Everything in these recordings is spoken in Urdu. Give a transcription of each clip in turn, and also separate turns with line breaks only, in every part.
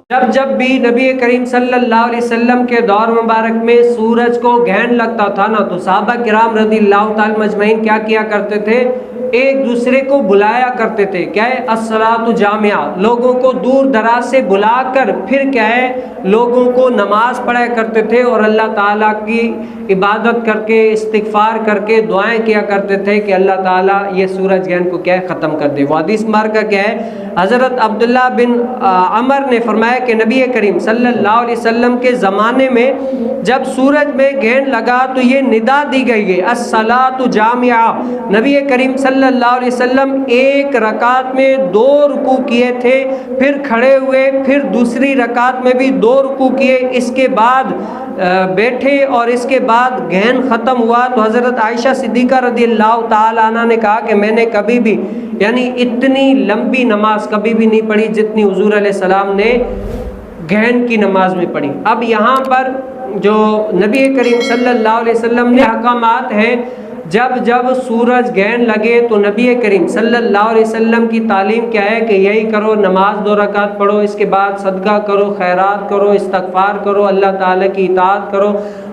جب جب بھی نبی کریم صلی اللہ علیہ وسلم کے دور مبارک میں سورج کو گہن لگتا تھا نا، تو صحابہ کرام رضی اللہ تعالی مجمعین کیا کرتے تھے؟ ایک دوسرے کو بلایا کرتے تھے، کیا ہے، الصلاۃ جامعہ، لوگوں کو دور دراز سے بلا کر پھر کیا ہے، لوگوں کو نماز پڑھایا کرتے تھے اور اللہ تعالیٰ کی عبادت کر کے، استغفار کر کے دعائیں کیا کرتے تھے کہ اللہ تعالیٰ یہ سورج گہن کو کیا ہے، ختم کر دے۔ وہ حدیث مبارکہ کیا ہے، حضرت عبداللہ بن عمر نے فرمایا کہ نبی کریم صلی اللہ علیہ وسلم کے زمانے میں جب سورج میں گہن لگا تو یہ ندا دی گئی ہے، الصلاۃ جامعہ۔ نبی کریم صلی اللہ علیہ وسلم ایک رکعت میں 2 رکوع کیے تھے، پھر کھڑے ہوئے، پھر دوسری رکعت میں بھی 2 رکوع کیے، اس کے بعد بیٹھے اور اس کے بعد گہن ختم ہوا تو حضرت عائشہ صدیقہ رضی اللہ تعالی عنہ نے کہا کہ میں نے کبھی بھی یعنی اتنی لمبی نماز کبھی بھی نہیں پڑھی جتنی حضور علیہ السلام نے گہن کی نماز میں پڑھی۔ اب یہاں پر جو نبی کریم صلی اللہ علیہ وسلم نے احکامات ہیں، جب جب سورج گہن لگے تو نبی کریم صلی اللہ علیہ وسلم کی تعلیم کیا ہے کہ یہی کرو، نماز 2 رکعت پڑھو، اس کے بعد صدقہ کرو، خیرات کرو، استغفار کرو، اللہ تعالیٰ کی اطاعت کرو،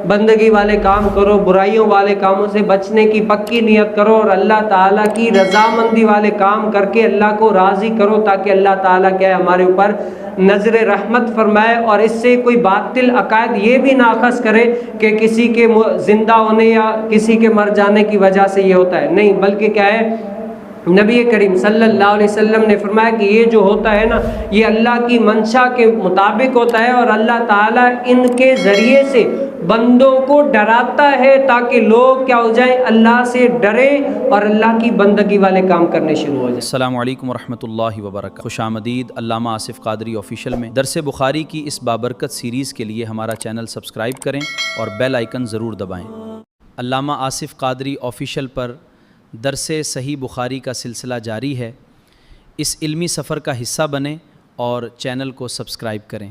بندگی والے کام کرو، برائیوں والے کاموں سے بچنے کی پکی نیت کرو اور اللہ تعالیٰ کی رضامندی والے کام کر کے اللہ کو راضی کرو، تاکہ اللہ تعالیٰ کیا ہے ہمارے اوپر نظر رحمت فرمائے اور اس سے کوئی باطل عقائد یہ بھی نہ اخذ کرے کہ کسی کے زندہ ہونے یا کسی کے مر جانے کی وجہ سے یہ ہوتا ہے، نہیں، بلکہ کیا ہے، نبی کریم صلی اللہ علیہ وسلم نے فرمایا کہ یہ جو ہوتا ہے نا، یہ اللہ کی منشا کے مطابق ہوتا ہے اور اللہ تعالیٰ ان کے ذریعے سے بندوں کو ڈراتا ہے تاکہ لوگ کیا ہو جائیں، اللہ سے ڈریں اور اللہ کی بندگی والے کام کرنے شروع ہو جائیں۔
السلام علیکم ورحمۃ اللہ وبرکاتہ۔ خوش آمدید علامہ آصف قادری آفیشیل میں درس بخاری کی اس بابرکت سیریز کے لیے ہمارا چینل سبسکرائب کریں اور بیل آئیکن ضرور دبائیں۔ علامہ آصف قادری آفیشیل پر درس صحیح بخاری کا سلسلہ جاری ہے، اس علمی سفر کا حصہ بنیں اور چینل کو سبسکرائب کریں۔